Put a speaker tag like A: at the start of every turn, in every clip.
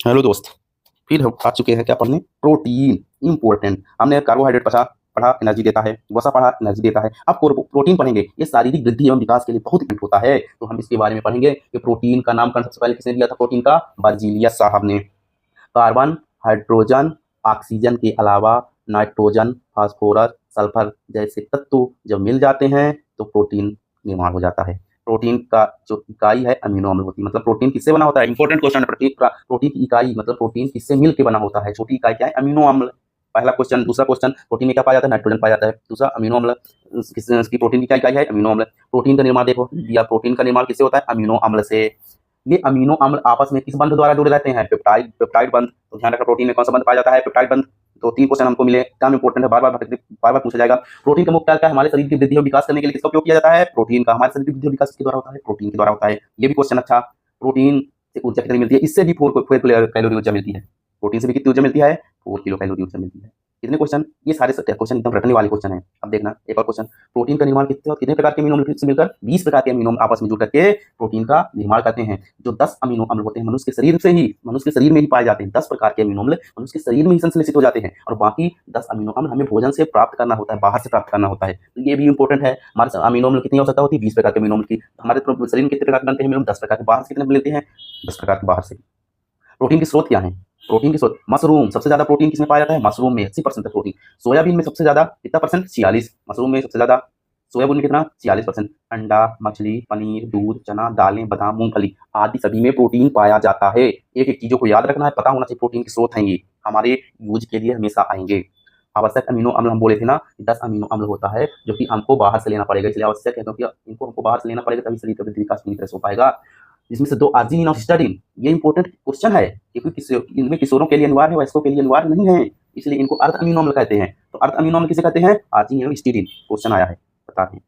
A: Hello दोस्त। फिर हम आ चुके हैं क्या पढ़ने, प्रोटीन इंपॉर्टेंट। हमने कार्बोहाइड्रेट पढ़ा पढ़ा एनर्जी देता है, वसा पढ़ा एनर्जी देता है। अब प्रोटीन पढ़ेंगे, ये शारीरिक वृद्धि एवं विकास के लिए बहुत इंपॉर्टेंट होता है। तो हम इसके बारे में पढ़ेंगे कि प्रोटीन का नामकरण सबसे पहले किसने दिया था। प्रोटीन का बर्जीलियस साहब ने। कार्बन, हाइड्रोजन, ऑक्सीजन के अलावा नाइट्रोजन, फास्फोरस, सल्फर जैसे तत्व जब मिल जाते हैं तो प्रोटीन निर्माण हो जाता है। प्रोटीन का जो इकाई है अमीनो अम्ल होती है। मतलब प्रोटीन किससे बना होता है, इंपॉर्टेंट क्वेश्चन है। प्रोटीन की इकाई मतलब प्रोटीन किससे मिल के बना होता है, छोटी इकाई क्या है, अमीनो अम्ल। पहला क्वेश्चन। दूसरा क्वेश्चन, प्रोटीन में क्या पाया जाता है, नाइट्रोजन पाया जाता है। दूसरा अमीनो अम्ल, इसकी प्रोटीन की क्या इकाई है, अमीनो अम्ल। प्रोटीन का निर्माण देखो दिया, प्रोटीन का निर्माण किससे होता है, अमीनो अम्ल से। ये अमीनो अम्ल आपस में किस बंध द्वारा जुड़े रहते हैं, पेप्टाइड पेप्टाइड बंध। तो ध्यान रखना, प्रोटीन में कौन सा बंध पाया जाता है, पेप्टाइड बंध। तो 3 क्वेश्चन हमको मिले, क्या इंपॉर्टेंट है, बार बार पूछा जाएगा। प्रोटीन का मुख्य कार्य क्या है, हमारे शरीर की वृद्धि और विकास करने के लिए किसका उपयोग किया जाता है, प्रोटीन का। हमारे शरीर की वृद्धि और विकास के द्वारा होता है, प्रोटीन के द्वारा होता है। ये भी क्वेश्चन अच्छा। प्रोटीन से ऊर्जा कितनी मिलती है, इससे भी 4 कैलोरी ऊर्जा मिलती है। प्रोटीन से भी कितनी ऊर्जा मिलती है, 4 किलो कैलोरी ऊर्जा मिलती है। कितने क्वेश्चन, ये सारे क्वेश्चन एकदम रटने वाले क्वेश्चन है। अब देखना एक और क्वेश्चन। प्रोटीन का निर्माण कितने प्रकार के अमीनो अम्ल से मिलकर, 20 प्रकार के अमीनो अम्ल आपस में जुड़ करके प्रोटीन का निर्माण करते हैं। जो 10 अमीनो अम्ल होते हैं मनुष्य के शरीर से ही, मनुष्य के शरीर में ही पाए जाते हैं। 10 प्रकार के अमीनो अम्ल मनुष्य के शरीर में ही संश्लेषित हो जाते हैं, और बाकी 10 अमीनो अम्ल हमें भोजन से प्राप्त करना होता है, बाहर से प्राप्त करना होता है। तो ये भी इंपॉर्टेंट है। हमारे अमीनो अम्ल कितनी आवश्यकता होती है, 20 प्रकार के अमीनो अम्ल की। हमारे शरीर में कितने प्रकार के बनते हैं, 10 प्रकार के। बाहर से कितने मिलते हैं, 10 प्रकार के बाहर से। प्रोटीन की स्रोत क्या है, प्रोटीन की स्रोत मशरूम। सबसे ज्यादा प्रोटीन किसमें पाया जाता है, मशरूम में 80% प्रोटीन। सोयाबीन में सबसे ज्यादा कितना परसेंट, 46। मशरूम में सबसे ज्यादा, सोयाबीन में कितना, 46%। अंडा, मछली, पनीर, दूध, चना, दालें, बादाम, मूंगफली आदि सभी में प्रोटीन पाया जाता है। एक एक चीजों को याद रखना है, पता होना चाहिए प्रोटीन के स्रोत हैं ये, हमारे यूज के लिए हमेशा आएंगे। आवश्यक अमीनो अम्ल हम बोले थे ना, 10 अमीनो अम्ल होता है जो कि हमको बाहर से लेना पड़ेगा, इसलिए आवश्यक है क्योंकि इनको हमको बाहर से लेना पड़ेगा, तभी शरीर का वृद्धि विकास पूरी तरह से हो पाएगा। जिसमें से 2 आर्जिनिन और हिस्टाडीन। ये इंपॉर्टेंट क्वेश्चन है क्योंकि इनमें किशोरों के लिए अनिवार्य है, वयस्कों के लिए अनिवार्य नहीं है, इसलिए इनको अर्ध अमीनो अम्ल कहते हैं। तो अर्ध अमीनो अम्ल किसे कहते हैं, आर्जिनिन और हिस्टाडीन। क्वेश्चन आया है, बता दें।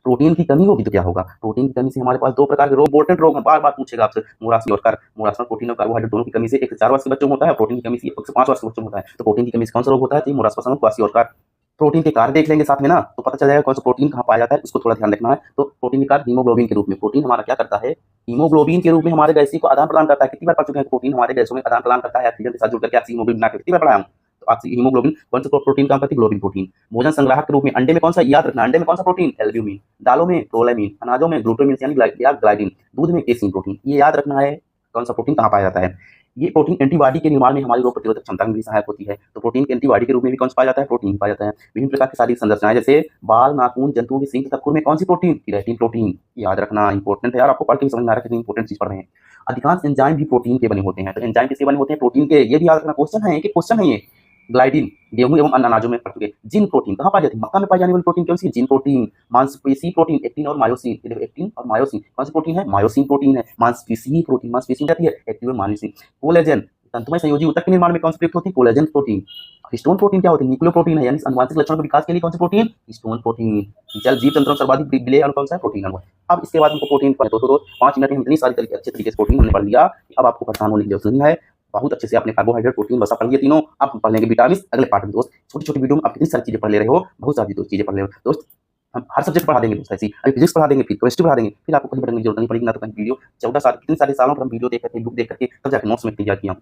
A: प्रोटीन की कमी होगी तो क्या होगा, प्रोटीन की कमी से हमारे पास 2 प्रकार के रोग, इंपॉर्टेंट रोग हैं, बार बार पूछेगा आपसे। मोरासी और कर मोरासना प्रोटीन और कार्बोहाइड्रेट दोनों की कमी से 1 से 4 वर्ष के बच्चों में होता है, प्रोटीन की कमी से 1 से 5 वर्ष के बच्चों में होता है। तो प्रोटीन की कमी से कौन सा रोग होता है, तो मोरासना क्वासी और कर। प्रोटीन के कार्य देख लेंगे साथ में ना, तो पता चल जाएगा कौन सा प्रोटीन कहाँ पाया जाता है, उसको थोड़ा ध्यान रखना है। तो प्रोटीन के कार्य हीमोग्लोबिन के रूप में, प्रोटीन हमारा क्या करता है, हीमोग्लोबिन के रूप में हमारे गैसीय को आदान प्रदान करता है। कितनी बार पढ़ चुके हैं, प्रोटीन हमारे गैसों में आदान प्रदान करता है, ऑक्सीजन के साथ जुड़ करके हीमोग्लोबिन बनाकर। कितनी बार पढ़ा हम, तो हीमोग्लोबिन कौन सा प्रोटीन काम करती है, ग्लोबिन प्रोटीन। भोजन संग्राहक के रूप में अंडे में कौन सा, याद रखना, अंडे में कौन सा प्रोटीन, एल्ब्यूमिन। दालों में प्रोलैमिन, अनाजों में ग्लूटामिन यानी ग्लाइडिन, दूध में केसीन प्रोटीन। ये याद रखना है कौन सा प्रोटीन कहाँ पाया जाता है। ये प्रोटीन एंटीबॉडी के निर्माण में, हमारी रोग प्रतिरोधक क्षमता में भी सहायक होती है। तो प्रोटीन के एंटीबॉडी के रूप में भी कौन सा पाया जाता है, प्रोटीन पाया जाता है। विभिन्न प्रकार की शारीरिक संरचनाएं जैसे बाल, नाखून, जंतुओं की सींग तथा खुर में कौन सी प्रोटीन, केराटिन प्रोटीन। याद रखना इंपॉर्टेंट है यार, आपको पढ़ के समझ में आ रहा है कितनी इंपॉर्टेंट चीज पढ़ रहे हैं। अधिकांश एंजाइम भी प्रोटीन के बने होते हैं। तो एंजाइम किसके बने होते हैं, प्रोटीन के। ये भी याद रखना, क्वेश्चन है, एक क्वेश्चन है ये। ग्लाइडिन गेहूं एवं अन्य अनाजों में पढ़ चुके। जिन प्रोटीन कहाँ पाई जाती है, मक्का में पाई जाने वाली प्रोटीन कौन सी, जिन प्रोटीन। मांसपेशी प्रोटीन, एक्टिन और मायोसिन। एक्टिन और मायोसिन कौन सी प्रोटीन है, मायोसिन प्रोटीन है। मांसपेशी प्रोटीन, मांसपेशी जाती है, एक्टिन और मायोसिन। कोलेजन तंतुमय संयोजी ऊतक के निर्माण में कौन सी प्रयुक्त होती है, कोलेजन प्रोटीन। हिस्टोन प्रोटीन क्या होती है, न्यूक्लियो प्रोटीन है, यानी आनुवंशिक लक्षणों के विकास के लिए कौन सी प्रोटीन, हिस्टोन प्रोटीन। जल जीव तंत्र में सर्वाधिक विलेय अणु कौन सा है, प्रोटीन अणु है। अब इसके बाद हमको प्रोटीन पढ़े, दोस्तों 5 मिनट में इतनी सारी तरीके अच्छे तरीके से प्रोटीन हमने पढ़ लिया। अब आपको परेशान होने की जरूरत नहीं है, बहुत अच्छे से आपने कार्बोहाइड्रेट, प्रोटीन, वसा पढ़ लिए तीनों। अब हम पढ़ लेंगे विटामिन अगले पार्ट में। दोस्त छोटी छोटी वीडियो में आप कितनी सारी चीजें पढ़ ले रहे हो, बहुत सारी चीजें पढ़ ले रहे हो दोस्त। हम हर सब्जेक्ट पढ़ा देंगे दोस्त, ऐसी अभी फिजिक्स पढ़ा देंगे, फिर केमिस्ट्री पढ़ा देंगे, फिर आपको कहीं पढ़ने की जरूरत नहीं पड़ेगी ना। तो कहीं वीडियो 14 साल, कितने सारे सालों पर हम वीडियो देख करके, बुक देख करके तब जाकर नोट्स में तैयार किया।